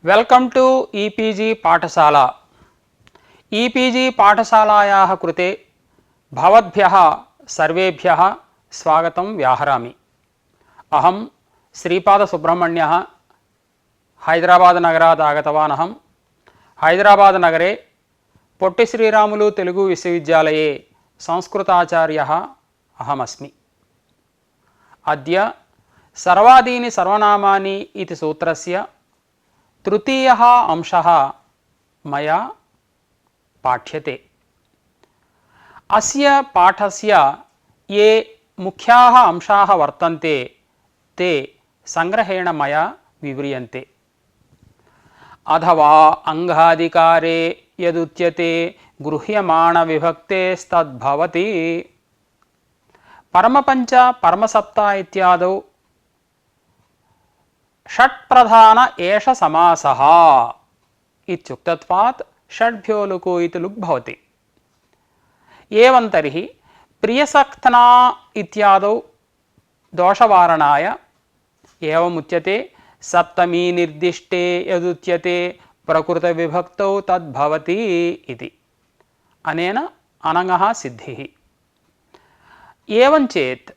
Welcome to e-PG पाठशाला। E-PG पाठशालायाः कृते भवद्भ्यः सर्वेभ्यः स्वागतं व्याहरामि। अहं श्रीपादसुब्रह्मण्यः हैदराबाद नगरात् आगतवान्। अहं हैदराबाद नगरे पोट्टि श्रीरामुलु तेलुगु विश्वविद्यालये संस्कृताचार्यः अहमस्मि। अद्य सर्वादीनि सर्वनामानि इति सूत्रस्य तृतीयः अंशः मया पाठ्यते। अस्य पाठस्य ये मुख्याः अंशाः वर्तन्ते ते संग्रहेण मया विव्रियन्ते। अथवा अंगाधिकारे यदुच्यते गृह्यमाणविभक्तेस्तद्भवति। परमपंच परमसप्त इत्यादौ षट्प्रधान एष समासः इत्युक्तत्वात् षड्भ्यो लुको इति लुक् भवति। एवं तर्हि प्रियसक्तना इत्यादौ दोषवारणाय एवमुच्यते सप्तमी निर्दिष्टे यदुच्यते प्रकृतविभक्तौ तद्भवति इति। अनेन अनङः सिद्धिः। एवं चेत्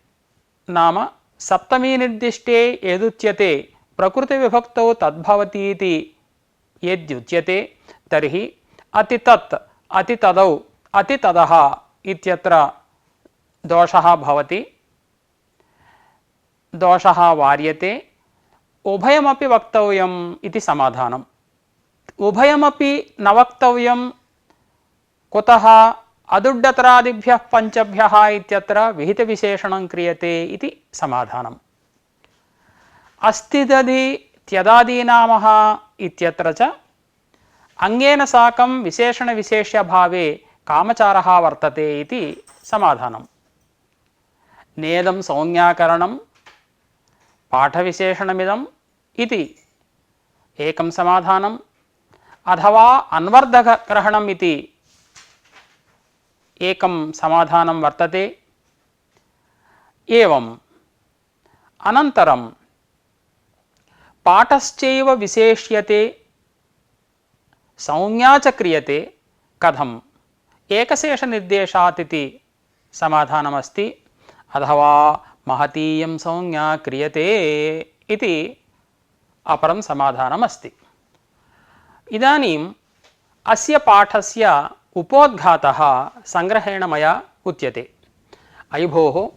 नाम सप्तमी निर्दिष्टे यदुच्यते प्रकृतिविभक्तौ तद्भवति इति यद्युच्यते तर्हि अतितत् अतितदौ अतितदः इत्यत्र दोषः भवति। दोषः वार्यते। उभयमपि वक्तव्यम् इति समाधानम्। उभयमपि न वक्तव्यं कुतः अदुड्डतरादिभ्यः पञ्चभ्यः इत्यत्र विहितविशेषणं क्रियते इति समाधानम्। अस्तिदधि त्यदादीनामः इत्यत्र च अंगेन साकं विशेषणविशेष्यभावे कामचारः वर्तते इति समाधानम्। नेदं संज्ञाकरणं पाठविशेषणमिदम् इति एकं समाधानम्। अथवा अन्वर्धग्रहणम् इति एकं समाधानं वर्तते। एवम् अनन्तरं पाठश्चैव विशेष्यते संज्ञा च क्रियते कथम् एकशेषनिर्देशात् इति समाधानमस्ति। अथवा महतीयं संज्ञा क्रियते इति अपरं समाधानमस्ति। इदानीम् अस्य पाठस्य उपोद्घातः संग्रहेण मया उच्यते। अयि भोः,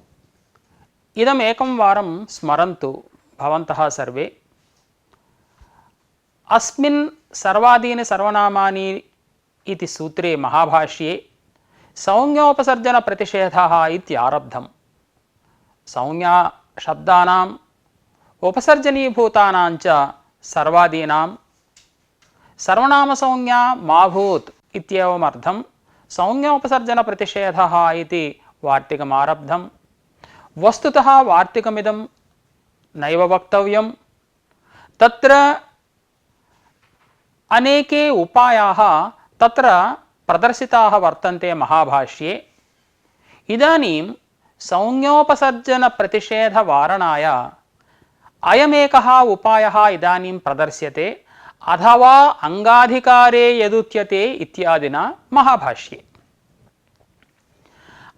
इदमेकं वारं स्मरन्तु भवन्तः सर्वे। अस्मिन् सर्वादीनि सर्वनामानि इति सूत्रे महाभाष्ये संज्ञोपसर्जनप्रतिषेधः इत्यारब्धम्। संज्ञा शब्दानाम् उपसर्जनीभूतानां च सर्वादीनां सर्वनामसंज्ञा मा भूत् इत्येवमर्थं संज्ञोपसर्जनप्रतिषेधः इति वार्तिकमारब्धम्। वस्तुतः वार्तिकमिदं नैव वक्तव्यं। तत्र अनेके उपायाः तत्र प्रदर्शिताः वर्तन्ते महाभाष्ये। इदानीं संज्ञोपसर्जनप्रतिषेधवारणाय अयमेकः उपायः इदानीं प्रदर्श्यते। अथवा अंगाधिकारे यदुच्यते इत्यादिना महाभाष्ये।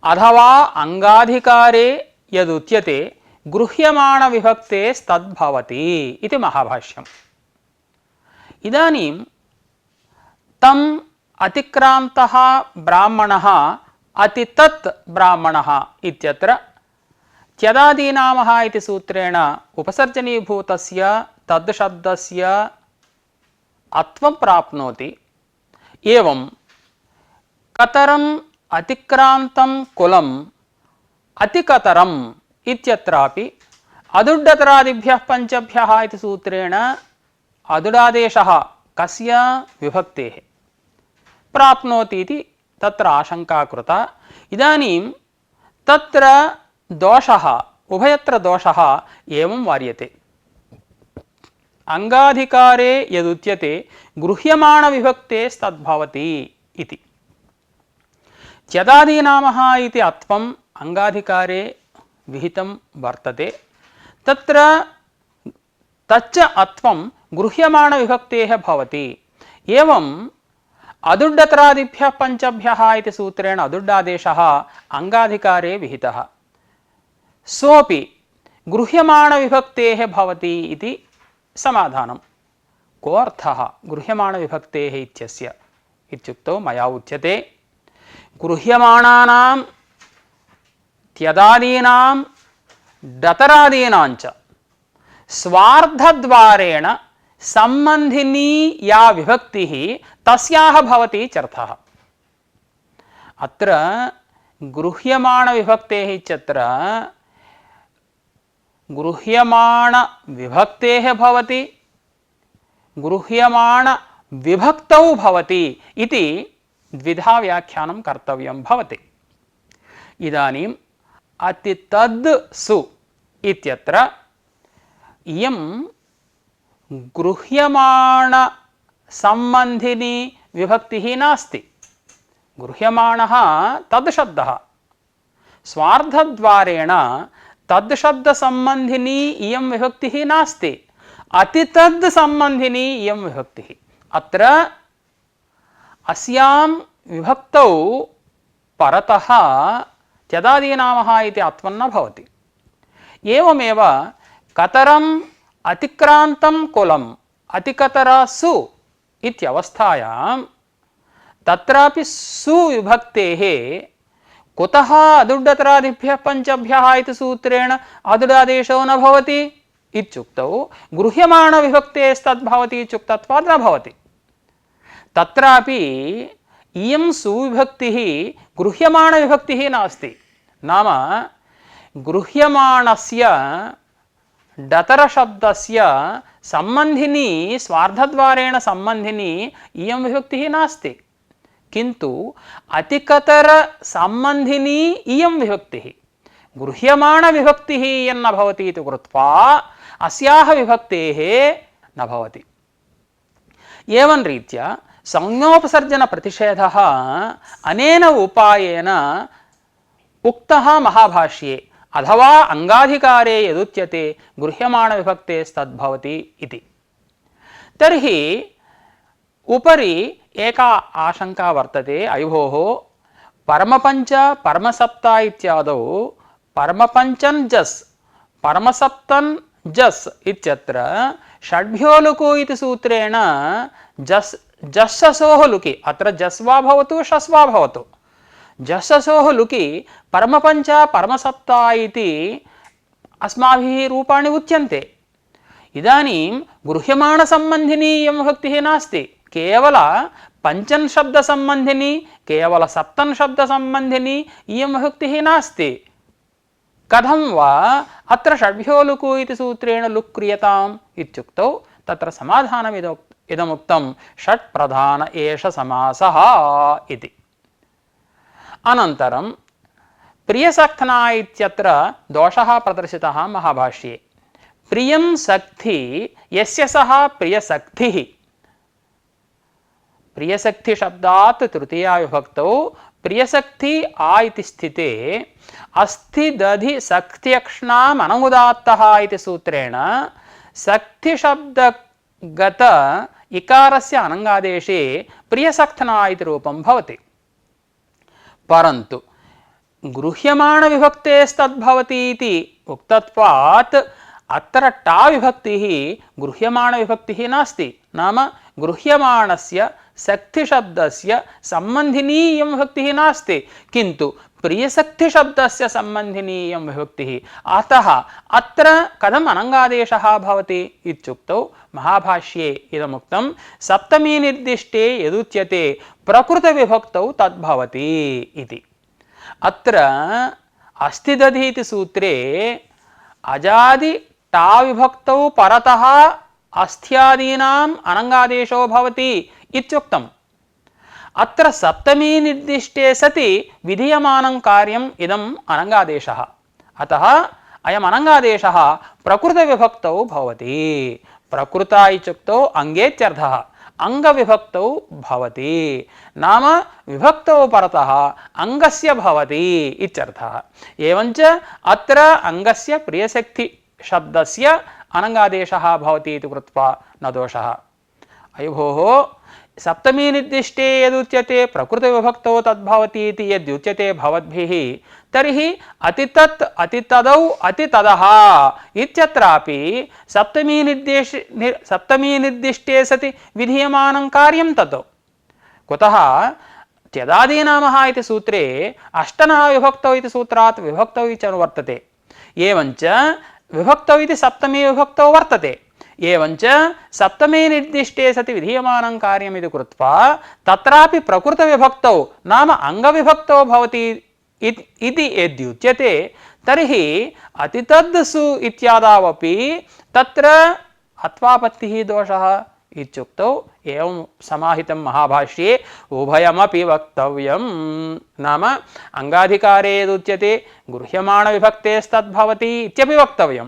अथवा अंगाधिकारे यदुच्यते गृह्यमाणविभक्तेस्तद्भवति इति महाभाष्यम्। इदानीं तम् अतिक्रान्तः ब्राह्मणः अतितत् ब्राह्मणः इत्यत्र त्यदादीनामः इति सूत्रेण उपसर्जनीभूतस्य तद् शब्दस्य अत्वं प्राप्नोति। एवं कतरम् अतिक्रान्तं कुलम् अतिकतरम् इत्यत्रापि अदुड्डतरादिभ्यः पञ्चभ्यः इति सूत्रेण अदुडादेशः कस्य विभक्तेः प्राप्नोति इति तत्र आशंका कृता। इदानीं तत्र दोषः उभयत्र दोषः एवं वार्यते। अंगाधिकारे यदुच्यते गृह्यमाणविभक्तेस्तद्भवति इति। त्यदादीनामः इति अत्वम् अंगाधिकारे विहितं वर्तते। तत्र तच्च अत्वं गृह्यमाणविभक्तेः भवति। एवम् अदुड्डतरादिभ्यः पञ्चभ्यः इति सूत्रेण अदुड्डादेशः अङ्गाधिकारे विहितः। सोऽपि गृह्यमाणविभक्तेः भवति इति समाधानं। कोऽर्थः गृह्यमाणविभक्तेः इत्यस्य इत्युक्तौ मया उच्यते गृह्यमाणानां त्यदादीनां डतरादीनां च स्वार्धद्वारेण सम्बन्धिनी या विभक्तिः तस्याः भवति इत्यर्थः। अत्र गृह्यमाणविभक्तेः इत्यत्र गृह्यमाणविभक्तेः भवति, गृह्यमाणविभक्तौ भवति इति द्विधा व्याख्यानं कर्तव्यं भवति। इदानीम् अतितद् सु इत्यत्र इयं गृह्यमाणसम्बन्धिनी विभक्तिः नास्ति। गृह्यमाणः तद् शब्दः, स्वार्धद्वारेण तद् शब्दसम्बन्धिनी इयं विभक्तिः नास्ति, अतितद् सम्बन्धिनी इयं विभक्तिः। अत्र अस्यां विभक्तौ परतः त्यदादीनामः इति आत्मन्न भवति। एवमेव कतरम् अतिक्रान्तं कुलम् अतिकतरसु इत्यवस्थायां तत्रापि सुविभक्तेः कुतः अदुड्डतरादिभ्यः पञ्चभ्यः इति सूत्रेण अदुडादेशो न भवति इत्युक्तौ गृह्यमाणविभक्तेस्तद्भवति इत्युक्तत्वात् न भवति। तत्रापि इयं सुविभक्तिः गृह्यमाणविभक्तिः नास्ति। नाम गृह्यमाणस्य डतरशब्दस्य सम्बन्धिनी स्वार्धद्वारेण सम्बन्धिनी इयं विभक्तिः नास्ति, किन्तु अतिकतरसम्बन्धिनी इयं विभक्तिः। गृह्यमाणविभक्तिः यन्न भवति इति कृत्वा अस्याः विभक्तेः न भवति। एवं रीत्या संज्ञोपसर्जनप्रतिषेधः अनेन उपायेन उक्तः महाभाष्ये। अथवा अंगाधिकारे यदुच्यते गृह्यमाणविभक्तेस्तद्भवति इति। तर्हि उपरि एका आशंका वर्तते, अयुभोः परमपञ्च परमसप्त इत्यादौ परमपञ्चन् जस् परमसप्तन् जस् इत्यत्र षड्भ्यो लुकु इति सूत्रेण जस्ससोः लुकि, अत्र जस् वा भवतु शस् वा भवतु, जस्ससोः लुकि परमपञ्च परमसप्त इति अस्माभिः रूपाणि उच्यन्ते। इदानीं गृह्यमाणसम्बन्धिनी इयं विभक्तिः नास्ति, केवल पञ्चन् शब्दसम्बन्धिनी केवल सप्तन् शब्दसम्बन्धिनी इयं विभक्तिः नास्ति। कथं वा अत्र षड्भ्यो लुकु इति सूत्रेण लुक् क्रियताम् इत्युक्तौ तत्र समाधानम् इदमुक्तं षट् प्रधान एष समासः इति। अनन्तरं प्रियसक्थना इत्यत्र दोषः प्रदर्शितः महाभाष्ये। प्रियं सक्थि यस्य सः प्रियसक्थिः, प्रियसक्ति शब्दात् तृतीया विभक्तौ प्रियसक्ति आ इति स्थिते अस्ति दधि सक्त्यक्ष्णाम् अनुदात्तः इति सूत्रेण सक्ति शब्दगत इकारस्य अनङ्गादेशे प्रियसक्थना इति रूपं भवति। परन्तु गृह्यमाणविभक्तेस्तद्भवति इति उक्तत्वात् अत्र टा विभक्तिः गृह्यमाणविभक्तिः नास्ति। नाम गृह्यमाणस्य सक्तिशब्दस्य सम्बन्धिनी इयं विभक्तिः नास्ति, किन्तु प्रियसक्तिशब्दस्य सम्बन्धिनी इयं विभक्तिः। अतः अत्र कथम् अनङ्गादेशः भवति इत्युक्तौ महाभाष्ये इदमुक्तं सप्तमी निर्दिष्टे यदुच्यते प्रकृतविभक्तौ तद्भवति इति। अत्र अस्ति दधि इति सूत्रे अजादि टा विभक्तौ परतः अस्त्यादीनाम् अनङ्गादेशो भवति इत्युक्तम्। अत्र सप्तमी निर्दिष्टे सति विधीयमानं कार्यम् इदम् अनङ्गादेशः। अतः अयम् अनङ्गादेशः प्रकृतविभक्तौ भवति। प्रकृत इत्युक्तौ अङ्गेत्यर्थः, अङ्गविभक्तौ भवति। नाम विभक्तौ परतः अङ्गस्य भवति इत्यर्थः। एवञ्च अत्र अङ्गस्य प्रियसक्ति शब्दस्य अनङ्गादेशः भवति इति कृत्वा न दोषः। अयि भोः, सप्तमी निर्दिष्टे यदुच्यते प्रकृतविभक्तौ तद्भवति इति यद्युच्यते भवद्भिः, तर्हि अतितत् अतितदौ अतितदः इत्यत्रापि सप्तमी निर्दिष्टे सति विधीयमानं कार्यं तत्। कुतः? त्यदादीनामः इति सूत्रे अष्टनः विभक्तौ इति सूत्रात् विभक्तौ च वर्तते, एवञ्च विभक्तौ इति सप्तमी विभक्तौ वर्तते, एवञ्च सप्तमी निर्दिष्टे सति विधीयमानं कार्यमिति कृत्वा तत्रापि प्रकृतविभक्तौ नाम अङ्गविभक्तौ भवति इति यद्युच्यते, तर्हि अतितद्सु इत्यादावपि तत्र अत्वापत्तिः दोषः इत्युक्तौ एवं समाहितं महाभाष्ये उभयमपि वक्तव्यं। नाम अङ्गाधिकारे यदुच्यते गृह्यमाणविभक्तेस्तद्भवति इत्यपि वक्तव्यं,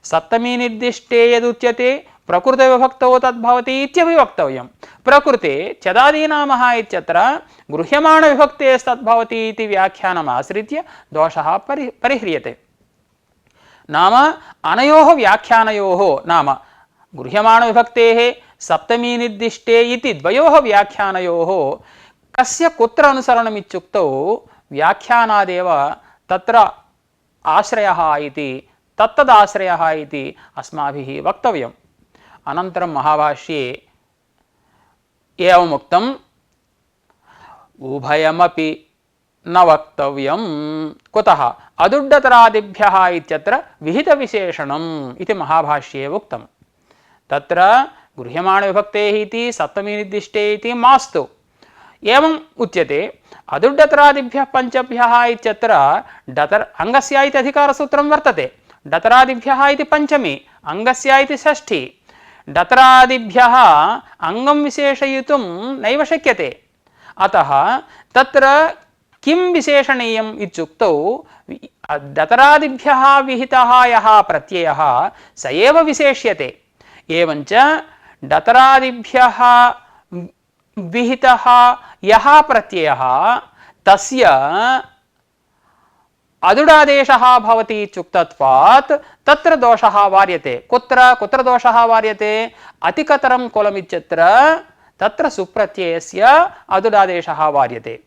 सप्तमी निर्दिष्टे यदुच्यते प्रकृतविभक्तौ तद्भवति इत्यपि वक्तव्यं। प्रकृते चदादीनामः इत्यत्र गृह्यमाणविभक्तेस्तद्भवति इति व्याख्यानम् आश्रित्य दोषः परिह्रियते। नाम अनयोः व्याख्यानयोः, नाम गृह्यमाणविभक्तेः सप्तमी निर्दिष्टे इति द्वयोः व्याख्यानयोः कस्य कुत्र अनुसरणमित्युक्तौ व्याख्यानादेव तत्र आश्रयः इति, तत्तदाश्रयः इति अस्माभिः वक्तव्यम्। अनन्तरं महाभाष्ये एवमुक्तम्, उभयमपि न वक्तव्यं। कुतः? अदुड्डतरादिभ्यः इत्यत्र विहितविशेषणम् इति महाभाष्ये उक्तम्। तत्र गृह्यमाणविभक्तेः इति सप्तमी निर्दिष्टे इति मास्तु। एवम् उच्यते अदुड्डतरादिभ्यः पञ्चभ्यः इत्यत्र अङ्गस्य इति अधिकारसूत्रं वर्तते। डतरादिभ्यः इति पञ्चमी, अङ्गस्य इति षष्ठी। डतरादिभ्यः अङ्गं विशेषयितुं नैव शक्यते, अतः तत्र किं विशेषणीयम् इत्युक्तौ डतरादिभ्यः विहितः यः प्रत्ययः स एव विशेष्यते। एवञ्च डतरादिभ्यः विहितः यः प्रत्ययः तस्य अदुडादेशः भवति इत्युक्तत्वात् तत्र दोषः वार्यते। कुत्र दोषः वार्यते? अतिकतरं कुलमित्यत्र तत्र सुप्रत्ययस्य अदुडादेशः वार्यते।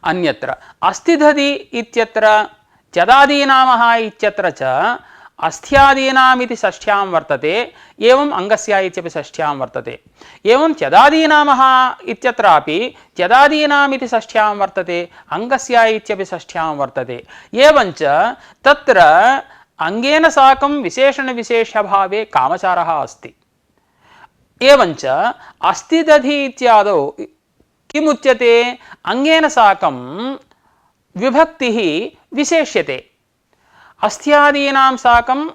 अन्यत्र अस्तिधदि इत्यत्र चदादीनामः इत्यत्र च अस्त्यादीनामिति षष्ठ्यां वर्तते, एवं अङ्गस्य इत्यपि षष्ठ्यां वर्तते। एवं चदादीनामः इत्यत्रापि चदादीनामिति षष्ठ्यां वर्तते, अङ्गस्य इत्यपि षष्ठ्यां वर्तते। एवञ्च तत्र अङ्गेन साकं विशेषणविशेष्यभावे कामचारः अस्ति। एवञ्च अस्तिदधि इत्यादौ किमुच्यते? अङ्गेन साकं विभक्तिः विशेष्यते। अस्त्यादीनां साकम्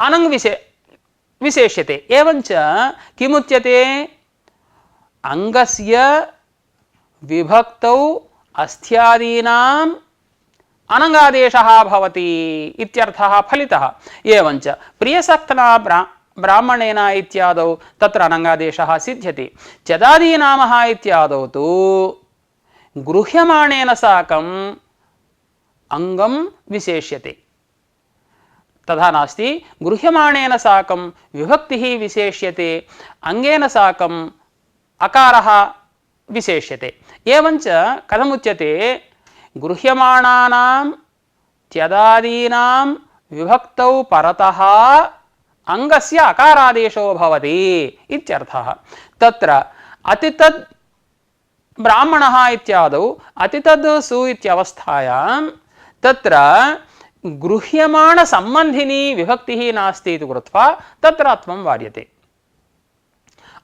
अनङ् विशेष्यते। एवञ्च किमुच्यते? अङ्गस्य विभक्तौ अस्त्यादीनाम् अनङ्गादेशः भवति इत्यर्थः फलितः। एवञ्च प्रियसक्तना ब्राह्मणेन इत्यादौ तत्र अनङ्गादेशः सिद्ध्यति। चदादीनामः इत्यादौ तु गृह्यमाणेन साकम् अंगं विशेष्यते। तथा नास्ति, गृह्यमाणेन साकं विभक्तिः विशेष्यते, अंगेन साकं अकारः विशेष्यते। एवञ्च कथमुच्यते? गृह्यमाणानां त्यदादीनां विभक्तौ परतः अंगस्य अकारादेशो भवति इत्यर्थः। तत्र अतितद् ब्राह्मणः इत्यादौ अतितद् सु इत्यवस्थायां तत्र गृह्यमाणसम्बन्धिनी विभक्तिः नास्ति इति कृत्वा तत्र अत्वं वार्यते।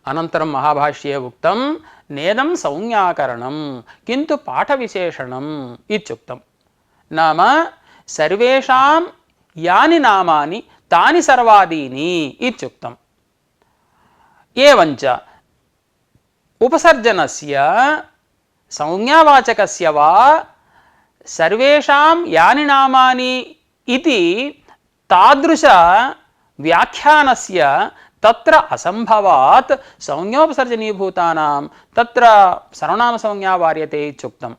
अनन्तरं महाभाष्ये उक्तं नेदं संज्ञाकरणं किन्तु पाठविशेषणम् इत्युक्तं। नाम सर्वेषां यानि नामानि तानि सर्वादीनि इत्युक्तम्। एवञ्च उपसर्जनस्य संज्ञावाचकस्य वा सर्वेषां यानि नामानि इति तादृश व्याख्यानस्य तत्र असंभवात् संज्ञोपसर्जनीभूतानां तत्र सर्वनामसंज्ञा वार्यते इत्युक्तम्।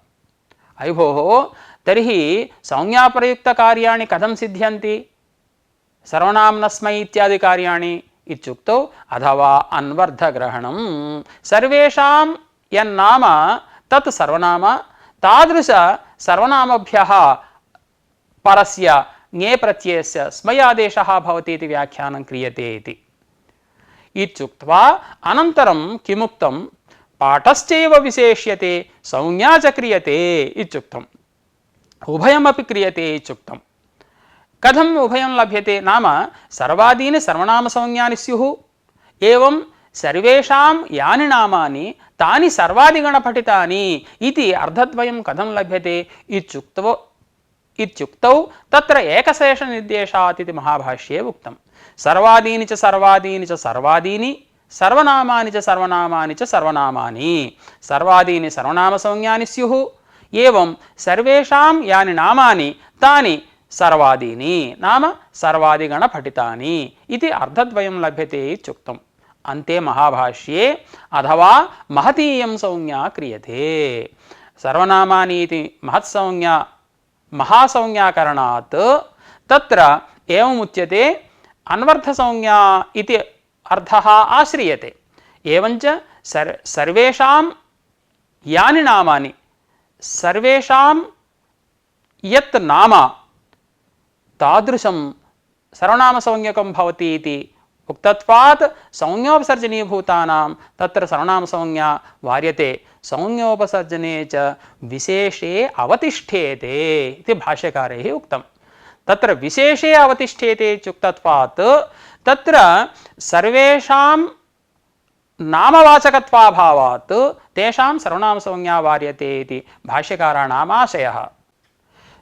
अयि भोः, तर्हि संज्ञाप्रयुक्तकार्याणि कथं सिद्ध्यन्ति? सर्वनाम्नस्मै इत्यादि कार्याणि इत्युक्तौ अथवा अन्वर्थग्रहणं सर्वेषां यन्नाम तत् सर्वनाम तादृश सर्वनामभ्यः परस्य ङे प्रत्ययस्य स्मयादेशः भवति इति व्याख्यानं क्रियते इति इत्युक्त्वा अनन्तरं किमुक्तं पाठश्चैव विशेष्यते संज्ञा च क्रियते इत्युक्तम् उभयमपि क्रियते इत्युक्तम् कथम् उभयं लभ्यते नाम सर्वादीनि सर्वनामसंज्ञानि स्युः एवं सर्वेषां यानि नामानि तानि सर्वादिगणपठितानि इति अर्थद्वयं कथं लभ्यते इत्युक्तौ तत्र एकशेषनिर्देशात् इति महाभाष्ये उक्तं सर्वादीनि च सर्वादीनि च सर्वादीनि सर्वनामानि च सर्वनामानि च सर्वनामानि सर्वादीनि सर्वनामसंज्ञानि स्युः एवं सर्वेषां यानि नामानि तानि सर्वादीनि नाम सर्वादिगणपठितानि इति अर्थद्वयं लभ्यते इत्युक्तम् अन्ते महाभाष्ये अथवा महतीयं संज्ञा क्रियते सर्वनामानि इति महत्संज्ञा महासंज्ञाकरणात् तत्र एवमुच्यते अन्वर्थसंज्ञा इति अर्थः आश्रियते एवञ्च सर्वेषां यानि नामानि सर्वेषां यत् नाम तादृशं सर्वनामसंज्ञकं भवति इति उक्तत्वात् संज्ञोपसर्जनीभूतानां तत्र सर्वनामसंज्ञा वार्यते संज्ञोपसर्जने च विशेषे अवतिष्ठेते इति भाष्यकारैः उक्तं तत्र विशेषे अवतिष्ठेते इत्युक्तत्वात् तत्र सर्वेषां नामवाचकत्वाभावात् तेषां सर्वनामसंज्ञा वार्यते इति भाष्यकाराणाम् आशयः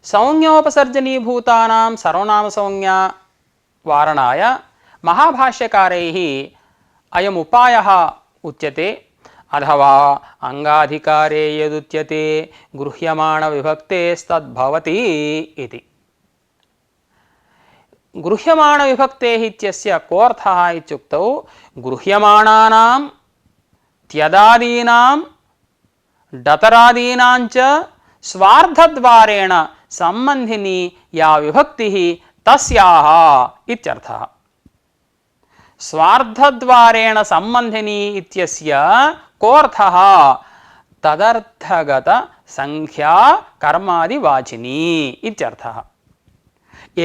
संज्ञोपसर्जनीभूतानां सर्वनामसंज्ञा वारणाय महाभाष्यकारैः अयम् उपायः उच्यते अथवा अंगाधिकारे यदुच्यते गृह्यमाणविभक्तेस्तद्भवति इति गृह्यमाणविभक्तेः इत्यस्य कोऽर्थः इत्युक्तौ गृह्यमाणानां त्यदादीनां डतरादीनां च स्वार्थद्वारेण सम्बन्धिनी या विभक्तिः तस्याः इत्यर्थः स्वार्थद्वारेण सम्बन्धिनी इत्यस्य कोऽर्थः तदर्थगत संख्या कर्मादिवाचिनी इत्यर्थः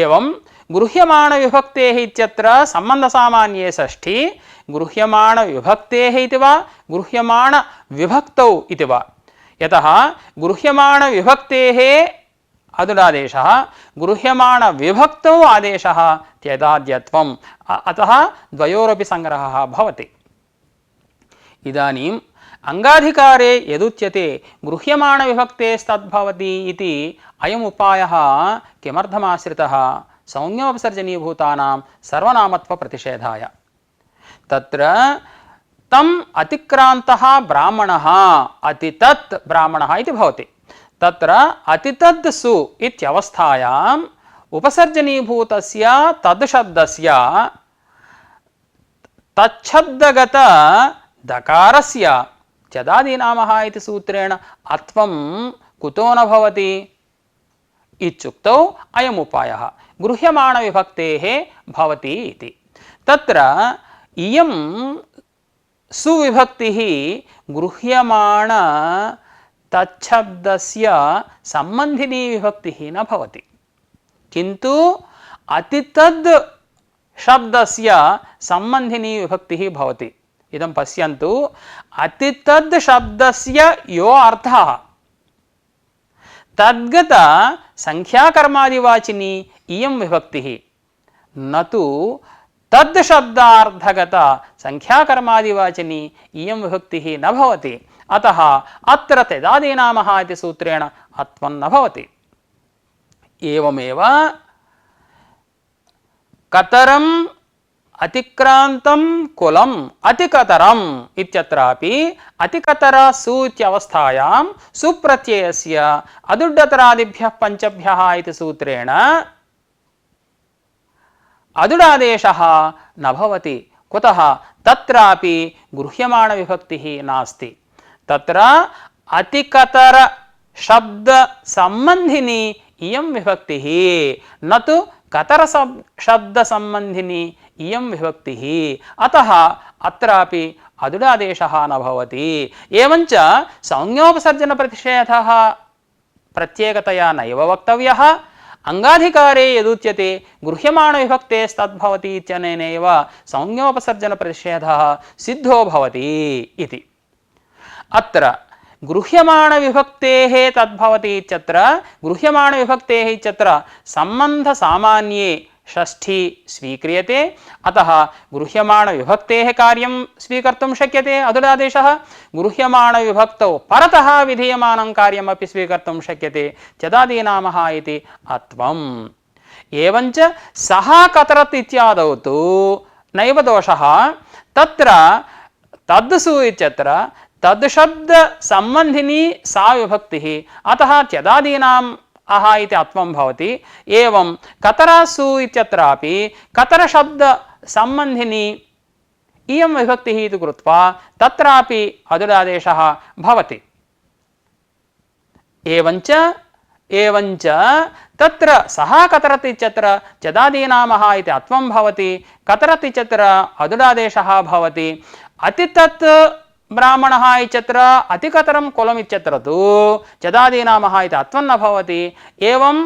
एवं गृह्यमाणविभक्तेः इत्यत्र सम्बन्धसामान्ये षष्ठी गृह्यमाणविभक्तेः इति वा गृह्यमाणविभक्तौ इति वा यतः गृह्यमाणविभक्तेः अदुरादेशः गृह्यमाणविभक्तौ आदेशः त्यदाद्यत्वम् अतः द्वयोरपि संग्रहः भवति इदानीम् अंगाधिकारे यदुच्यते गृह्यमाणविभक्तेस्तद्भवति इति अयम् उपायः किमर्थमाश्रितः संज्ञोपसर्जनीभूतानां सर्वनामत्वप्रतिषेधाय तत्र तम् अतिक्रान्तः ब्राह्मणः अतितत् ब्राह्मणः इति भवति तत्र अतितद् सु इत्यवस्थायाम् उपसर्जनीभूतस्य तद् शब्दस्य तच्छब्दगत दकारस्य त्यदादीनामः इति सूत्रेण अत्वं कुतो न भवति इत्युक्तौ अयम् उपायः गृह्यमाणविभक्तेः भवति इति तत्र इयं सुविभक्तिः गृह्यमाण तच्छब्दस्य सम्बन्धिनी विभक्तिः न भवति किन्तु अतितद् शब्दस्य सम्बन्धिनी विभक्तिः भवति इदं पश्यन्तु अतितद् शब्दस्य यो अर्थः तद्गत संख्याकर्मादिवाचिनी इयं विभक्तिः न तु तद् शब्दार्थगत संख्याकर्मादिवाचिनी इयं विभक्तिः न भवति अतः अत्र त्यदादीनामः इति सूत्रेण अत्वं न भवति एवमेव कतरम् अतिक्रान्तं कुलम् अतिकतरम् इत्यत्रापि अतिकतर सु इत्यवस्थायां सुप्रत्ययस्य अदुड्डतरादिभ्यः पञ्चभ्यः इति सूत्रेण अदुडादेशः न भवति कुतः तत्रापि गृह्यमाणविभक्तिः नास्ति तत्र अतिकतर शब्द सम्बन्धिनी इयं विभक्तिः न तु कतर शब्द संबंधिनी इयं विभक्तिः अतः अत्रापि अदुडादेशः न भवति। एवञ्च संज्ञोपसर्जन प्रतिषेधः प्रत्येकतया नैव वक्तव्यः। अंगाधिकारे यदुच्यते गृह्यमाण विभक्तेस्तद्भवति इत्यनेनैव संज्ञोपसर्जन प्रतिषेधः सिद्धो भवति इति। अत्र गृह्यमाण विभक्तेः तद्भवति इत्यत्र गृह्यमाण विभक्तेः इत्यत्र संबंध सामान्ये षष्ठी स्वीक्रियते। अतः गृह्यमाण विभक्तेः कार्यं स्वीकर्तुं शक्यते अदुडादेशः। गृह्यमाण विभक्तौ परतः विधीयमानं कार्यमपि स्वीकर्तुं शक्यते चदादीनामः इति अत्वम्। एवञ्च सः कतरत् इत्यादौ तु नैव दोषः। तत्र तद्सु इत्यत्र तद्शब्द संबंधिनी सा विभक्तिः अतः त्यदादीनाम् अह इति अत्वं भवति। एवं कतरासु इत्यत्रापि कतर शब्द संबंधिनी इयं विभक्तिः इति कृत्वा तत्रापि अदुडादेशः भवति। एवञ्च तत्र सः कतरत् इत्यत्र चदादीनामः इति अत्वं भवति। कतरत् इत्यत्र अदुडादेशः भवति। अतितत् ब्राह्मणः इत्यत्र अतिकतरं कुलम् इत्यत्र तु चदादीनामः इति अत्वं न भवति। एवम्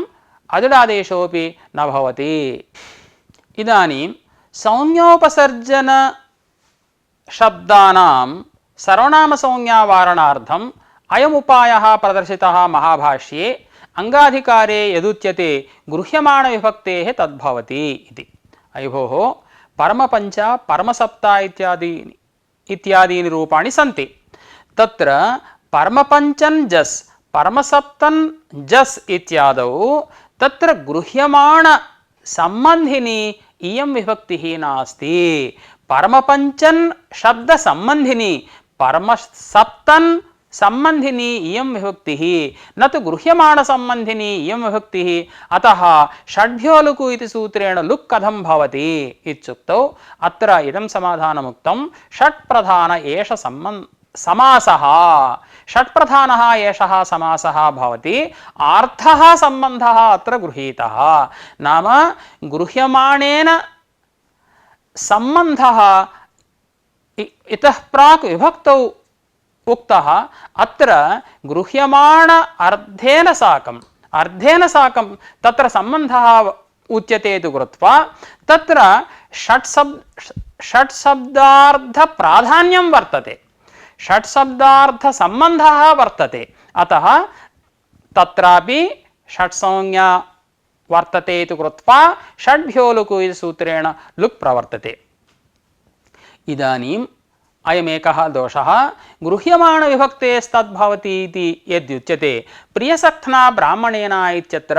अदुडादेशोऽपि न भवति। इदानीं संज्ञोपसर्जन शब्दानां सर्वनामसंज्ञावारणार्थम् अयम् उपायः प्रदर्शितः महाभाष्ये। अंगाधिकारे यदुच्यते गृह्यमाण विभक्तेः तद्भवति इति। अयि भोः परमपञ्च परमसप्त इत्यादीनि रूपाणि सन्ति। तत्र परमपञ्चन् जस् परमसप्तन् जस् इत्यादौ तत्र गृह्यमाण संबंधिनी इयं विभक्तिः नास्ति। परमपञ्चन् शब्द संबंधिनी परमसप्तन् संबंधिनी इयं विभक्तिः न तु गृह्यमाण संबंधिनी इयं विभक्तिः। अतः षड्भ्यो लुकु इति सूत्रेण लुक् कथं भवति इत्युक्तौ अत्र इदं समाधानमुक्तं। षट्प्रधान एष समासः षट्प्रधानः एषः समासः भवति। आर्थः सम्बन्धः अत्र गृहीतः। नाम गृह्यमाणेन सम्बन्धः इतः प्राक् विभक्तौ उक्तः। अत्र गृह्यमाण अर्धेन साकं तत्र सम्बन्धः उच्यते इति कृत्वा तत्र षट्शब्दार्थ प्राधान्यं वर्तते, षट्शब्दार्थ सम्बन्धः वर्तते। अतः तत्रापि षट्संज्ञा वर्तते इति कृत्वा षड्भ्यो लुकु इति सूत्रेण लुक् प्रवर्तते। इदानीम् अयमेकः दोषः। गृह्यमाण विभक्तेस्तद्भवति इति यद्युच्यते प्रियसक्थना ब्राह्मणेन इत्यत्र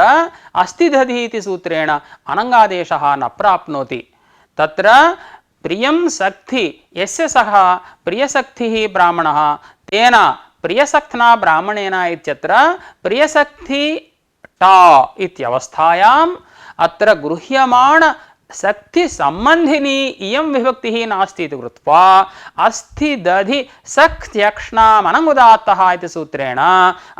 अस्तिदधि इति सूत्रेण अनङ्गादेशः न प्राप्नोति। तत्र प्रियं सक्थि यस्य सः प्रियसक्थिः ब्राह्मणः तेन प्रियसक्थना ब्राह्मणेन इत्यत्र प्रियसक्थि टा इत्यवस्थायाम् अत्र गृह्यमाण सक्थि संबंधिनी इयं विभक्तिः नास्ति इति कृत्वा अस्ति दधि सक्थ्यक्ष्णाम् अनङ्गुदात्तः इति सूत्रेण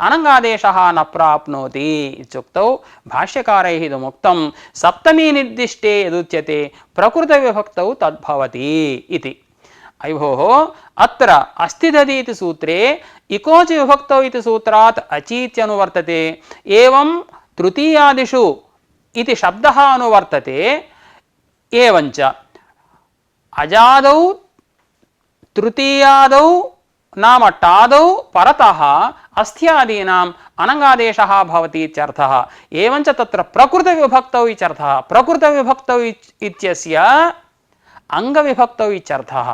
अनङ्गादेशः न प्राप्नोति इत्युक्तौ भाष्यकारैः इदमुक्तं सप्तमी निर्दिष्टे यदुच्यते प्रकृतविभक्तौ तद्भवति इति। अयि भोः अत्र अस्ति दधि इति सूत्रे इकोच विभक्तौ इति सूत्रात् अचीत्यनुवर्तते। एवं तृतीयादिषु इति शब्दः अनुवर्तते। एवञ्च अजादौ तृतीयादौ नाम टादौ परतः अस्त्यादीनाम् अनङ्गादेशः भवति इत्यर्थः। एवञ्च तत्र प्रकृतविभक्तौ इत्यर्थः। प्रकृतविभक्तौ इत्यस्य अङ्गविभक्तौ इत्यर्थः।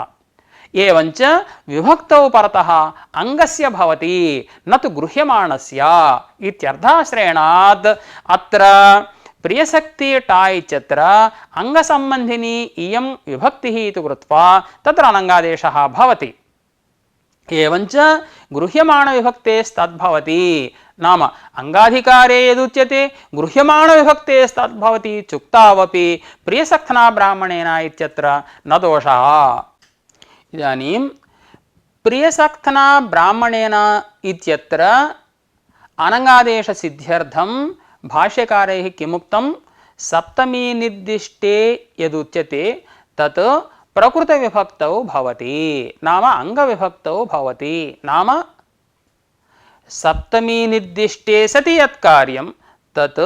एवञ्च विभक्तौ परतः अङ्गस्य भवति न तु गृह्यमाणस्य इत्यर्थाश्रयणात् अत्र प्रियसक्ति टा इत्यत्र अंगसंबंधिनी इयं विभक्तिः इति कृत्वा तत्र अनङ्गादेशः भवति। एवञ्च गृह्यमाण विभक्तेस्तद्भवति नाम अंगाधिकारे यदुच्यते गृह्यमाण विभक्तेस्तद्भवति इत्युक्तावपि प्रियसक्थना ब्राह्मणेन इत्यत्र न दोषः। इदानीं प्रियसक्थना ब्राह्मणेन इत्यत्र अनङ्गादेशसिद्ध्यर्थं भाष्यकारैः किमुक्तं सप्तमी निर्दिष्टे यदुच्यते तत् प्रकृतविभक्तौ भवति नाम अंगविभक्तौ भवति नाम सप्तमी निर्दिष्टे सति यत् कार्यं तत्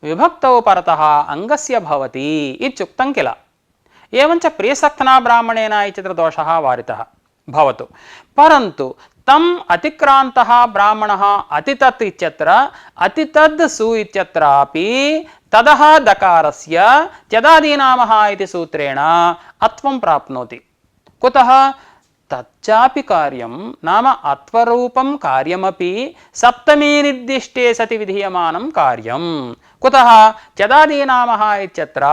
विभक्तौ परतः अंगस्य भवति इत्युक्तं किल। एवञ्च प्रियसक्तना ब्राह्मणेन इत्यत्र दोषः वारितः भवतु, परन्तु तम् अतिक्रान्तः ब्राह्मणः अतितत् इत्यत्र अतितद् सु इत्यत्रापि तदः दकारस्य त्यदादीनामः इति सूत्रेण अत्वं प्राप्नोति। कुतः? तच्चापि कार्यं नाम अत्वरूपं कार्यमपि सप्तमी निर्दिष्टे सति विधीयमानं कार्यं। कुतः? त्यदादीनामः इत्यत्र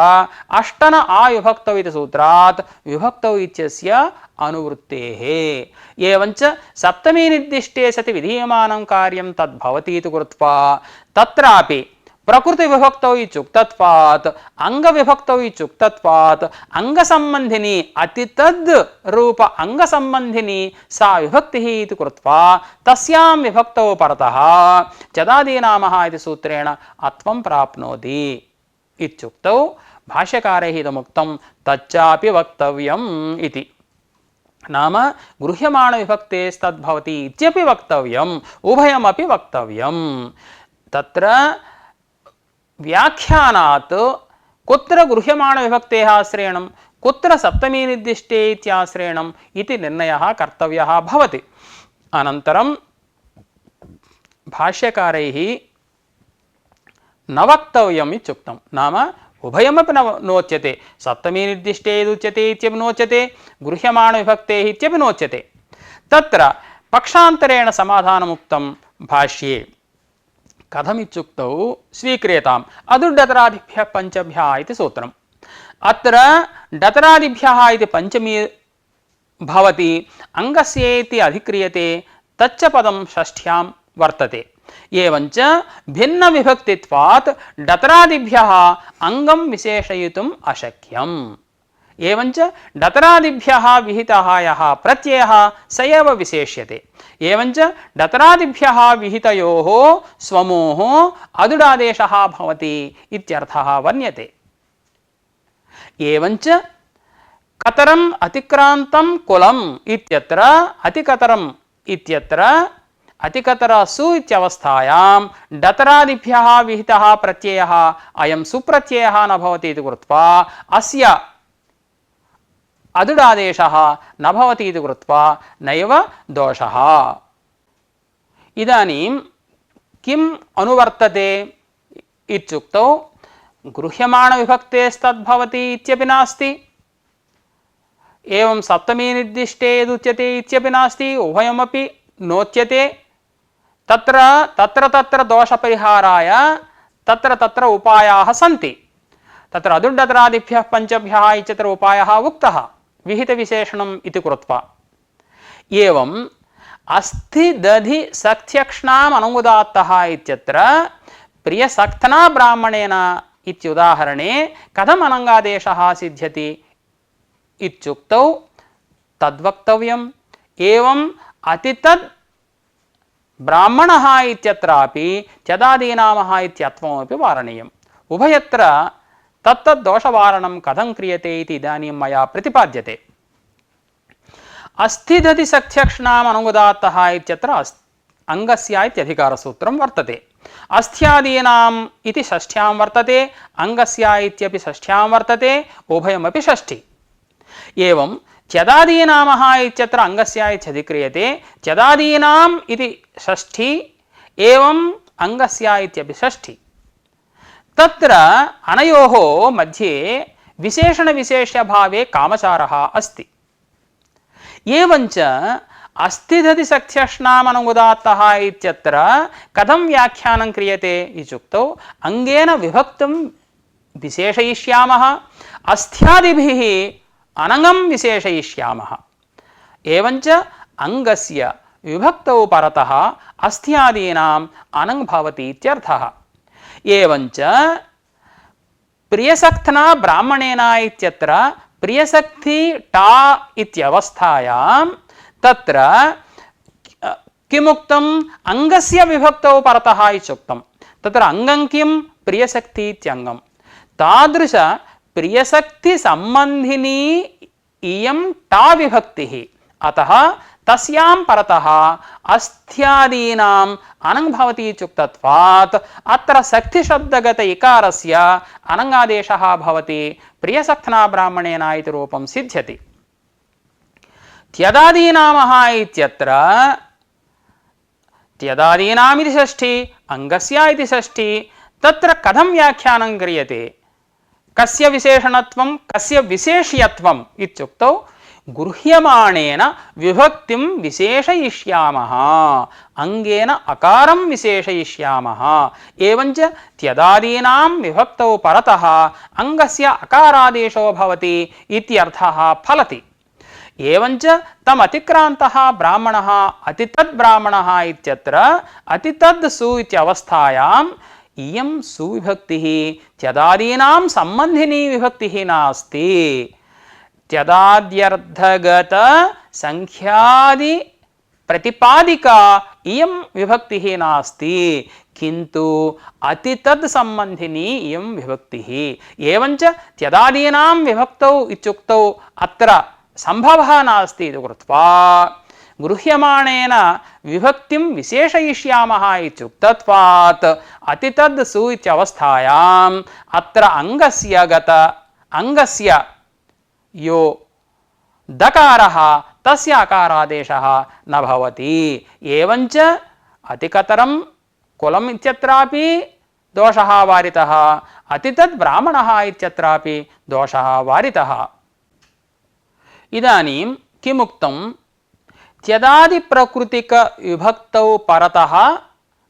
अष्टन आविभक्तौ इति सूत्रात् विभक्तौ इत्यस्य अनुवृत्तेः। एवञ्च सप्तमी निर्दिष्टे सति विधीयमानं कार्यं तद्भवति इति कृत्वा तत्रापि प्रकृति विभक्तौ इत्युक्तत्वात् अंगविभक्तौ इत्युक्तत्वात् अंगसंबंधिनी अतितद् रूप अंगसंबंधिनी सा विभक्तिः इति कृत्वा तस्यां विभक्तौ परतः चदादीनामः इति सूत्रेण अत्वं प्राप्नोति इत्युक्तौ भाष्यकारैः इदमुक्तं तच्चापि वक्तव्यम् इति। नाम गृह्यमाणविभक्तेस्तद्भवति इत्यपि वक्तव्यम्, उभयमपि वक्तव्यम्। तत्र व्याख्यानात् कुत्र गृह्यमाणविभक्तेः आश्रयणं कुत्र सप्तमी निर्दिष्टे इत्याश्रयणम् इति निर्णयः कर्तव्यः भवति। अनन्तरं भाष्यकारैः न वक्तव्यम् इत्युक्तं, नाम उभयमपि नोच्यते, सप्तमी निर्दिष्टे यदुच्यते इत्यपि नोच्यते, गृह्यमाणविभक्तेः इत्यपि नोच्यते। तत्र पक्षान्तरेण समाधानमुक्तं भाष्ये। कथमित्युक्तौ स्वीक्रियताम् अदुडतरादिभ्यः पञ्चभ्यः इति सूत्रम्। अत्र डतरादिभ्यः इति पञ्चमी भवति, अङ्गस्येति अधिक्रियते, तच्च पदं षष्ठ्यां वर्तते। एवञ्च भिन्नविभक्तित्वात् डतरादिभ्यः अङ्गं विशेषयितुम् अशक्यम्। एवञ्च डतरादिभ्यः विहितः यः प्रत्ययः स एव विशेष्यते। एवञ्च डतरादिभ्यः विहितयोः स्वमोः अदुडादेशः भवति इत्यर्थः वर्ण्यते। एवञ्च कतरम् अतिक्रान्तं कुलम् इत्यत्र अतिकतरम् इत्यत्र अतिकतरसु इत्यवस्थायां डतरादिभ्यः विहितः प्रत्ययः अयं सुप्रत्ययः न भवति इति कृत्वा अस्य अदुडादेशः न भवति इति कृत्वा नैव दोषः। इदानीं किम् अनुवर्तते इत्युक्तौ गृह्यमाणविभक्तेस्तद्भवति इत्यपि नास्ति, एवं सप्तमी निर्दिष्टे यदुच्यते इत्यपि नास्ति, उभयमपि नोच्यते। तत्र तत्र तत्र दोषपरिहाराय तत्र तत्र उपायाः सन्ति। तत्र अदुड्डतरादिभ्यः पञ्चभ्यः इत्यत्र उपायः उक्तः विहितविशेषणम् इति कृत्वा। एवम् अस्ति दधि सख्यक्ष्णाम् अनुदात्तः इत्यत्र प्रियसक्तना ब्राह्मणेन इत्युदाहरणे कथम् अनङ्गादेशः सिद्ध्यति इत्युक्तौ तद्वक्तव्यम्। एवम् अतितद् ब्राह्मणः इत्यत्रापि त्यदादीनामः इत्यत्वमपि वारणीयम्। उभयत्र तत्तद्दोषवारणं कथं क्रियते इति इदानीं मया प्रतिपाद्यते। अस्थिदधि सख्यक्ष्णाम् अनुदात्तः इत्यत्र अङ्गस्य इत्यधिकारसूत्रं वर्तते। अस्त्यादीनाम् इति षष्ठ्यां वर्तते, अङ्गस्य इत्यपि षष्ठ्यां वर्तते, उभयमपि षष्ठी। एवं त्यदादीनामः इत्यत्र अङ्गस्य इत्यधिक्रियते, त्यदादीनाम् इति षष्ठी, एवम् अङ्गस्य इत्यपि षष्ठी। तत्र अनयोः मध्ये विशेषणविशेष्यभावे कामचारः अस्ति। एवञ्च अस्तिदधि सख्यक्ष्णाम् अनुदात्तः इत्यत्र कथं व्याख्यानं क्रियते इत्युक्तौ अङ्गेन विभक्तं विशेषयिष्यामः, अस्त्यादिभिः अनङ्गं विशेषयिष्यामः। एवञ्च अङ्गस्य विभक्तौ परतः अस्त्यादीनाम् अनङ् भवति इत्यर्थः। एवञ्च प्रियसक्तना ब्राह्मणेन इत्यत्र प्रियसक्ति टा इत्यवस्थायां तत्र किमुक्तम् अङ्गस्य विभक्तौ परतः इत्युक्तं। तत्र अङ्गं किं? प्रियसक्ति इत्यङ्गं। तादृश प्रियशक्ति संबंधिनी इयं टा विभक्तिः। अतः तस्यां परतः अस्त्यादीनाम् अनङ् भवति इत्युक्तत्वात् अत्र शक्तिशब्दगत इकारस्य अनङ्गादेशः भवति, प्रियसक्तना ब्राह्मणेन इति रूपं सिद्ध्यति। त्यदादीनामः इत्यत्र त्यदादीनाम् इति षष्ठी, अङ्गस्य इति षष्ठी, तत्र कथं व्याख्यानं क्रियते? कस्य विशेषणत्वं कस्य विशेष्यत्वम् इत्युक्तौ गृह्यमाणेन विभक्तिं विशेषयिष्यामः, अंगेन अकारं विशेषयिष्यामः। एवञ्च त्यदादीनां विभक्तौ परतः अंगस्य अकारादेशो भवति इत्यर्थः फलति। एवञ्च तम् अतिक्रान्तः ब्राह्मणः अतितद् ब्राह्मणः इत्यत्र अतितद् सु इत्यवस्थायाम् इयं सुविभक्तिः त्यदादीनां सम्बन्धिनी विभक्तिः नास्ति। त्यदाद्यर्थगत संख्यादि प्रतिपादिका इयं विभक्तिः नास्ति, किन्तु अतितद् सम्बन्धिनी इयं विभक्तिः। एवञ्च त्यदादीनां विभक्तौ इत्युक्तौ अत्र सम्भवः नास्ति इति कृत्वा गृह्यमाणेन विभक्तिं विशेषयिष्यामः इत्युक्तत्वात् अतितद् सु इत्यवस्थायाम् अत्र अंगस्य यो दकारः तस्य अकारादेशः न भवति। एवञ्च अतिकतरं कुलम् इत्यत्रापि दोषः वारितः, अतितद् ब्राह्मणः इत्यत्रापि दोषः वारितः। इदानीं किमुक्तं? त्यदादि प्रकृतिक विभक्तौ परतः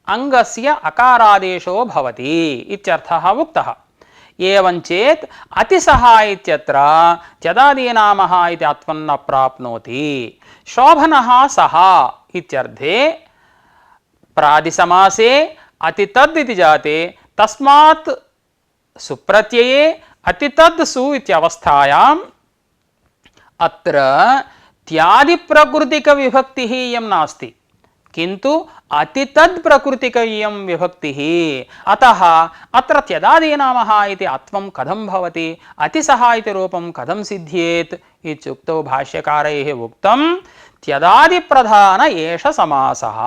अंगस्य अकारादेशो भवति इत्यर्थः उक्तः। एवञ्चेत् अतिसः इत्यत्र त्यदादीनामः इति आत्मन्न प्राप्नोति। शोभनः सः इत्यर्थे प्रादिसमासे अतितद् इति जाते, तस्मात् सुप्रत्यये अतितद् सु इत्यवस्थायाम् अत्र त्यादि प्रकृतिक विभक्तिः इयं नास्ति, किन्तु अतितद् प्रकृतिक इयं विभक्तिः। अतः अत्र त्यदादीनामः इति आत्मं कथं भवति, अतिसः इति रूपं कथं सिद्ध्येत् इत्युक्तौ भाष्यकारैः उक्तं त्यदादि प्रधान एष समासः।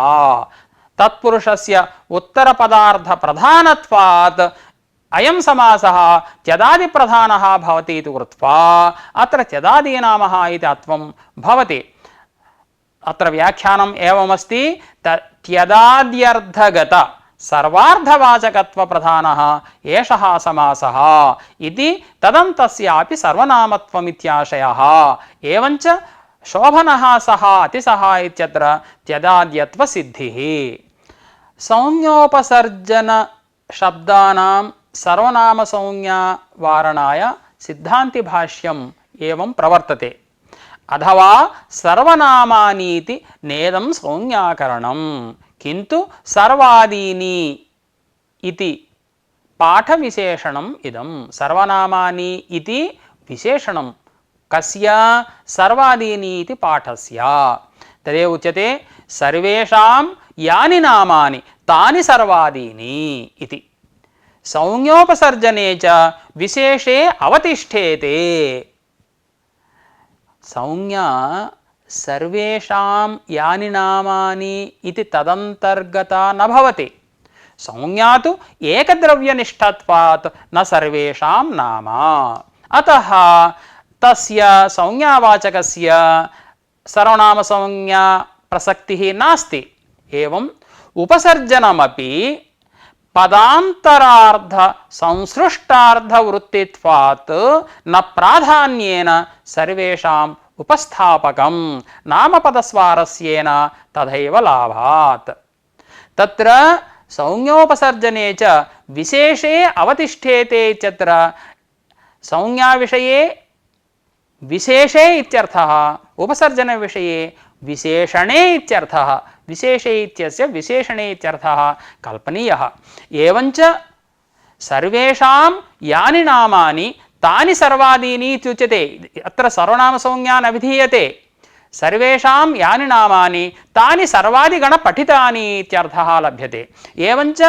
तत्पुरुषस्य उत्तरपदार्थ प्रधानत्वात् अयं समासः त्यदादि प्रधानः भवति इति कृत्वा अत्र त्यदादीनामः इति आत्मं भवति। अत्र व्याख्यानम् एवमस्ति, त्यदाद्यर्थगत सर्वार्धवाचकत्व प्रधानः एषः समासः इति तदन्तस्यापि सर्वनामत्वमित्याशयः। एवञ्च शोभनः सः अतिसः इत्यत्र त्यदाद्यत्व सिद्धिः। संज्ञोपसर्जन शब्दानां सर्वनाम संज्ञा वारणाय सिद्धान्ति भाष्यम् एवं प्रवर्तते। अथवा सर्वनामानीति नेदं संज्ञाकरणं, किन्तु सर्वादीनि इति पाठविशेषणम् इदं। सर्वनामानि इति विशेषणं कस्य? सर्वादीनि इति पाठस्य। तदेव उच्यते सर्वेषां यानि नामानि तानि सर्वादीनि इति। संज्ञोपसर्जने च विशेषे अवतिष्ठेते। संज्ञा सर्वेषां यानि नामानि इति तदन्तर्गता न भवति। संज्ञा तु एकद्रव्यनिष्ठत्वात् न सर्वेषां नाम। अतः तस्य संज्ञावाचकस्य सर्वनामसंज्ञा प्रसक्तिः नास्ति। एवं उपसर्जनमपि पदान्तरार्ध संसृष्टार्ध वृत्तित्वात् न प्राधान्येन सर्वेषाम् उपस्थापकं नामपदस्वारस्येन तथैव लाभात्। तत्र संज्ञोपसर्जने च विशेषे अवतिष्ठेते इत्यत्र संज्ञाविषये विशेषे इत्यर्थः, उपसर्जनविषये विशेषणे इत्यर्थः। विशेषे इत्यस्य विशेषणे इत्यर्थः कल्पनीयः। एवञ्च सर्वेषां यानि नामानि तानि सर्वादीनि इत्युच्यते। अत्र सर्वनामसंज्ञा न विधीयते। सर्वेषां यानि नामानि तानि सर्वादिगणपठितानि इत्यर्थः लभ्यते। एवञ्च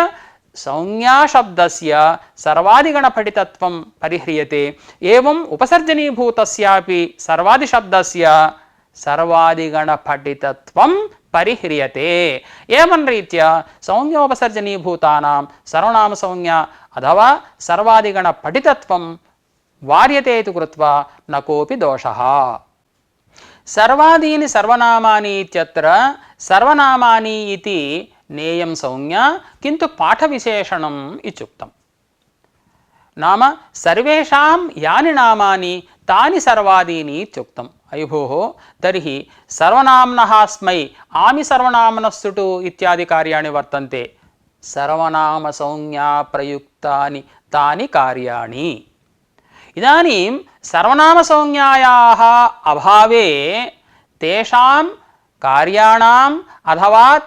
संज्ञाशब्दस्य सर्वादिगणपठितत्वं परिह्रियते। एवम् उपसर्जनीभूतस्यापि सर्वादिशब्दस्य सर्वादिगणपठितत्वं परिह्रियते। एवं रीत्या संज्ञोपसर्जनीभूतानां सर्वनामसंज्ञा अथवा सर्वादिगणपठितत्वं वार्यते इति कृत्वा न कोऽपि दोषः। सर्वादीनि सर्वनामानि इत्यत्र सर्वनामानि इति नेयं संज्ञा किन्तु पाठविशेषणम् इत्युक्तम्। नाम सर्वेषां यानि नामानि तानि सर्वादीनि इत्युक्तम्। अयि भोः, तर्हि सर्वनाम्नः स्मै आमि सर्वनाम्नस्तुटु इत्यादि कार्याणि वर्तन्ते। सर्वनामसंज्ञा प्रयुक्तानि तानि कार्याणि। इदानीं सर्वनामसंज्ञायाः अभावे तेषां कार्याणाम् अथवा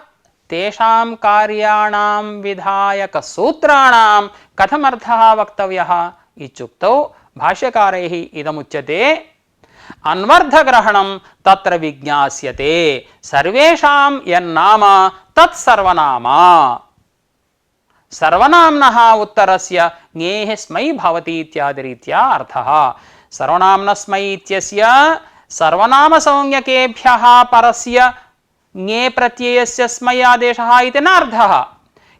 तेषां कार्याणां विधायकसूत्राणां कथमर्थः वक्तव्यः इत्युक्तौ भाष्यकारैः इदमुच्यते। अन्वर्थग्रहणं तत्र विज्ञास्यते। सर्वेषां यन्नाम तत्सर्वनाम। सर्वनाम्नः उत्तरस्य ङेः स्मै भवति इत्यादि रीत्या अर्थः। सर्वनाम्नस्मै इत्यस्य सर्वनामसंज्ञकेभ्यः परस्य ङे प्रत्ययस्य स्मै आदेशः इति न अर्थः।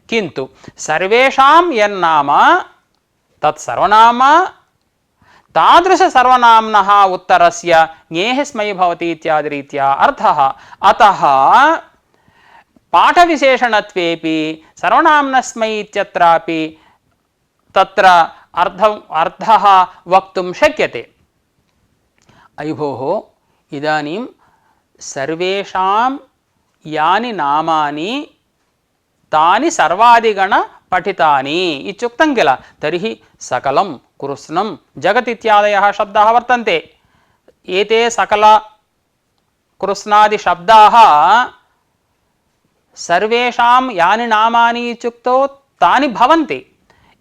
किन्तु सर्वेषां यन्नाम तत्सर्वनाम तादृशसर्वनाम्नः उत्तरस्य ङेः स्मै भवति इत्यादि रीत्या अर्थः। अतः पाठविशेषणत्वेपि सर्वनाम्नस्मै इत्यत्रापि तत्र अर्थः वक्तुं शक्यते। अयि भोः, इदानीं सर्वेषां यानि नामानि तानि सर्वादिगणपठितानि इत्युक्तं किल। तर्हि सकलं, कृत्स्नं, जगत् इत्यादयः शब्दाः वर्तन्ते। एते सकल कृत्स्नादिशब्दाः सर्वेषां यानि नामानि इत्युक्तौ तानि भवन्ति।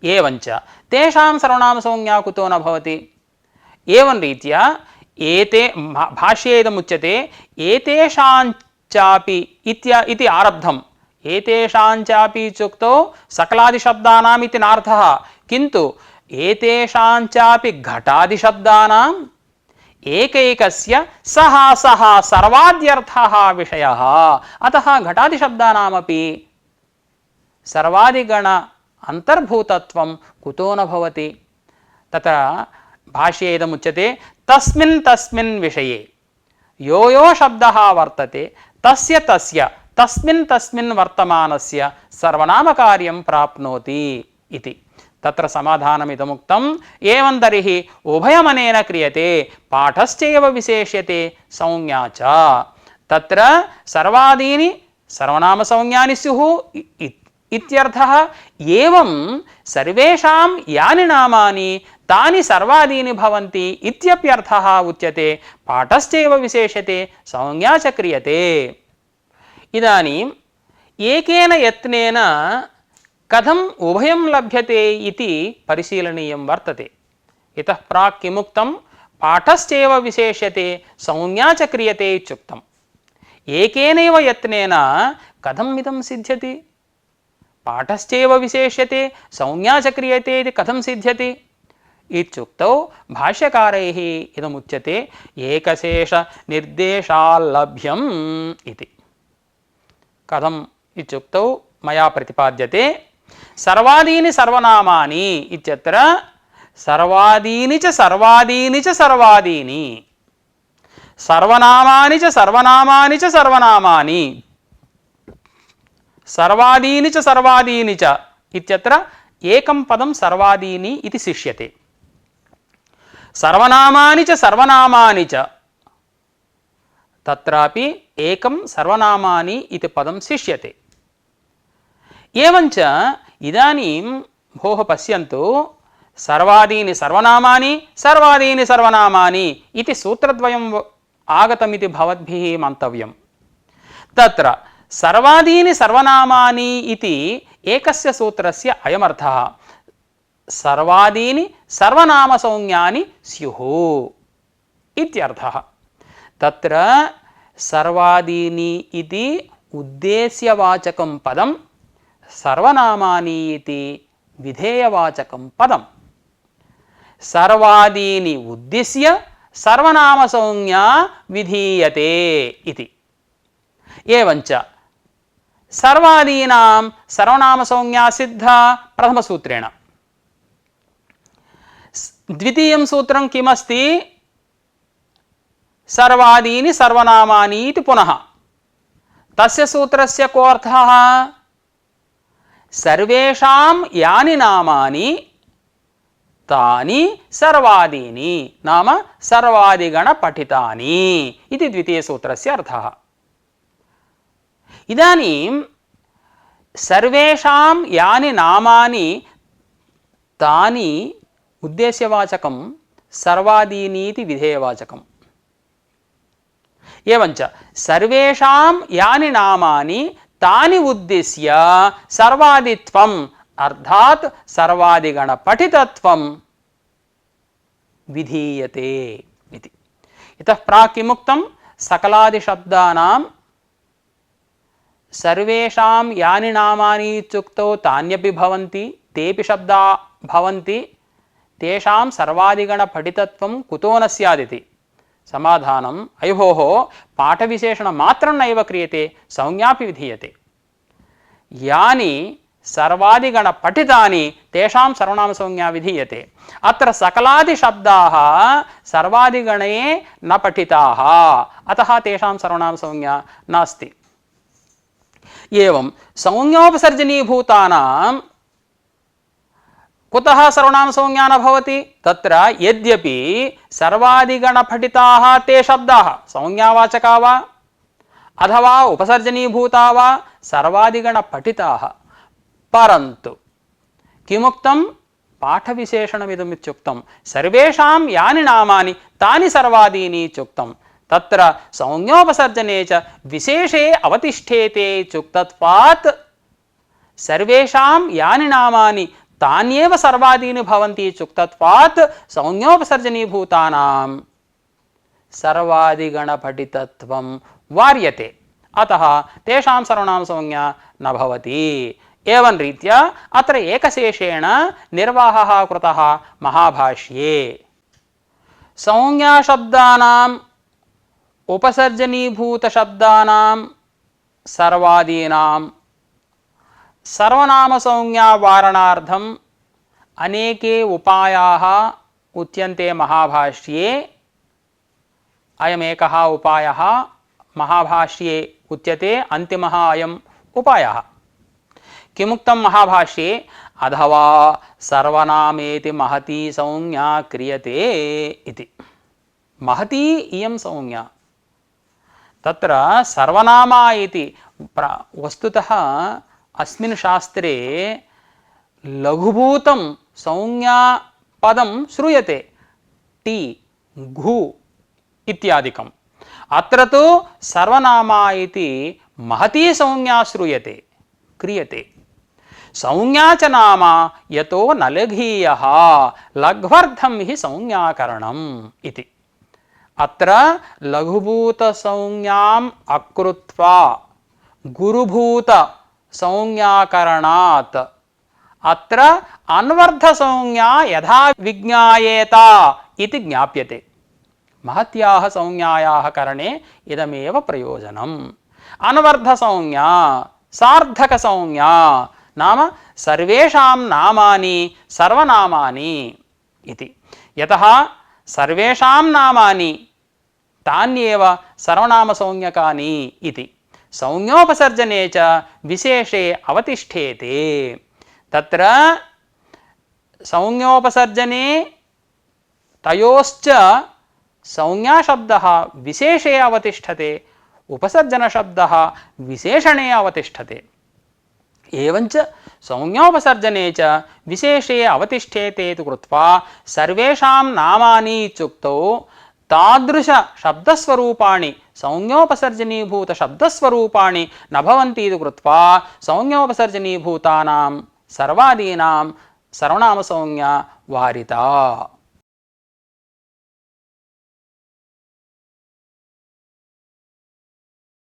एवञ्च तेषां सर्वनामसंज्ञा कुतो न भवति। एवं रीत्या एते भाष्ये इदमुच्यते एतेषाञ्चापि इति आरब्धम्। एतेषाञ्चापि इत्युक्तौ सकलादिशब्दानाम् इति नार्थः। किन्तु एतेषाञ्चापि घटादिशब्दानाम् एकैकस्य सः सर्वाद्यर्थः विषयः। अतः घटादिशब्दानामपि सर्वादिगण अन्तर्भूतत्वं कुतो न भवति। तत्र भाष्ये इदमुच्यते तस्मिन् तस्मिन् विषये यो यो शब्दः वर्तते तस्य तस्य तस्मिन् तस्मिन् वर्तमानस्य सर्वनामकार्यं प्राप्नोति इति। तत्र समाधानमिदमुक्तम्। एवं तर्हि उभयमनेन क्रियते। पाठश्चैव विशेष्यते संज्ञा च। तत्र सर्वादीनि सर्वनामसंज्ञानि स्युः इत्यर्थः। एवं सर्वेषां यानि नामानि तानि सर्वादीनि भवन्ति इत्यप्यर्थः उच्यते। पाठश्चैव विशेष्यते संज्ञा च क्रियते। इदानीम् एकेन यत्नेन कथम् उभयं लभ्यते इति परिशीलनीयं वर्तते। इतः प्राक् किमुक्तं पाठश्चैव विशेष्यते संज्ञा च क्रियते इत्युक्तम्। एकेनैव यत्नेन कथम् इदं सिद्ध्यति। पाठश्चैव विशेष्यते संज्ञा च क्रियते इति कथं सिद्ध्यति इत्युक्तौ भाष्यकारैः इदमुच्यते एकशेषनिर्देशाल्लभ्यम् इति। कथम् इत्युक्तौ मया प्रतिपाद्यते। सर्वादीनि सर्वनामानि इत्यत्र सर्वादीनि च सर्वादीनि च सर्वादीनि, सर्वनामानि च सर्वनामानि च सर्वनामानि, सर्वादीनि च सर्वादीनि च इत्यत्र एकं पदं सर्वादीनि इति शिष्यते। सर्वनामानि च सर्वनामानि च तत्रापि एकं सर्वनामानि इति पदं शिष्यते। एवञ्च इदानीं भोः पश्यन्तु सर्वादीनि सर्वनामानि सर्वादीनि सर्वनामानि इति सूत्रद्वयम् आगतमिति भवद्भिः मन्तव्यम्। तत्र सर्वादीनि सर्वनामानि इति एकस्य सूत्रस्य अयमर्थः। सर्वादीनि सर्वनामसंज्ञानि स्युः इत्यर्थः। तत्र सर्वादीनि इति उद्देश्यवाचकं पदं सर्वनामानि इति विधेयवाचकं पदम् सर्वादीनि उद्दिश्य सर्वनामसंज्ञा विधीयते इति। एवञ्च सर्वादीनां सर्वनामसंज्ञा सिद्धा प्रथमसूत्रेण। द्वितीयं सूत्रं किमस्ति? सर्वादीनि सर्वनामानि इति पुनः। तस्य सूत्रस्य को अर्थः? सर्वेषां यानि नामानि तानि सर्वादीनि नाम सर्वादिगणपठितानि इति द्वितीयसूत्रस्य अर्थः। इदानीं सर्वेषां यानि नामानि तानि उद्देश्यवाचकं सर्वादीनि इति विधेयवाचकम्। एवञ्च सर्वेषां यानि नामानि तानि उद्दिश्य सर्वादित्वम् अर्थात् सर्वादिगणपठितत्वं विधीयते इति। इतः प्राक् किमुक्तं? सकलादिशब्दानां सर्वेषां यानि नामानि इत्युक्तौ तान्यपि भवन्ति, तेऽपि शब्दा भवन्ति, तेषां सर्वादिगणपठितत्वं कुतो न स्यादिति। समाधानम् अय्योः पाठविशेषणमात्रं नैव क्रियते, संज्ञापि विधीयते। यानि सर्वादिगणपठितानि तेषां सर्वनामसंज्ञा विधीयते। अत्र सकलादिशब्दाः सर्वादिगणे न पठिताः, अतः तेषां सर्वनामसंज्ञा नास्ति। एवं संज्ञोपसर्जनीभूतानां कुतः सर्वनामसंज्ञा न भवति? तत्र यद्यपि सर्वादिगणपठिताः ते शब्दाः संज्ञावाचका वा अथवा उपसर्जनीभूता वा सर्वादिगणपठिताः, परन्तु किमुक्तं? पाठविशेषणमिदमित्युक्तं सर्वेषां यानि नामानि तानि सर्वादीनि इत्युक्तं। तत्र संज्ञोपसर्जने च विशेषे अवतिष्ठेते इत्युक्तत्वात् सर्वेषां यानि नामानि तान्येव सर्वादीनि भवन्ति इत्युक्तत्वात् संज्ञोपसर्जनीभूतानां सर्वादिगणपठितत्वं वार्यते, अतः तेषां सर्वनामसंज्ञा न भवति। एवं रीत्या अत्र एकशेषेण निर्वाहः कृतः महाभाष्ये। संज्ञाशब्दानाम् उपसर्जनीभूतशब्दानां सर्वादीनां सर्वनामसंज्ञावारणार्थम् अनेके उपायाः उच्यन्ते महाभाष्ये। अयमेकः उपायः महाभाष्ये उच्यते, अन्तिमः अयम् उपायः। किमुक्तं महाभाष्ये? अथवा सर्वनामेति महती संज्ञा क्रियते इति। महती इयं संज्ञा। तत्र सर्वनामा इति वस्तुतः अस्मिन् शास्त्रे लघुभूतं संज्ञापदं श्रूयते, टी घु इत्यादिकम्। अत्र तु सर्वनामा इति महती संज्ञा श्रूयते, क्रियते। संज्ञा च नाम यतो न लघीयः लघ्वर्थं हि संज्ञाकरणम् इति। अत्र लघुभूतसंज्ञाम् अकृत्वा गुरुभूतसंज्ञाकरणात् अत्र अन्वर्थसंज्ञा यथा विज्ञायेत इति ज्ञाप्यते। महत्याः संज्ञायाः करणे इदमेव प्रयोजनम्। अन्वर्थसंज्ञा सार्धकसंज्ञा नाम सर्वेषां नामानि सर्वनामानि इति। यतः सर्वेषां नामानि तान्येव सर्वनामसंज्ञकानि इति। संज्ञोपसर्जने च विशेषे अवतिष्ठेते। तत्र संज्ञोपसर्जने तयोश्च संज्ञाशब्दः विशेषे अवतिष्ठते, उपसर्जनशब्दः विशेषणे अवतिष्ठते। एवञ्च संज्ञोपसर्जने च विशेषे अवतिष्ठेते इति कृत्वा सर्वेषां नामानि इत्युक्तौ तादृश शब्दस्वरूपाणि संज्ञोपसर्जनीभूत शब्दस्वरूपाणि न भवन्ति इति कृत्वा संज्ञोपसर्जनीभूतानां सर्वादीनां सर्वनामसंज्ञा वारिता।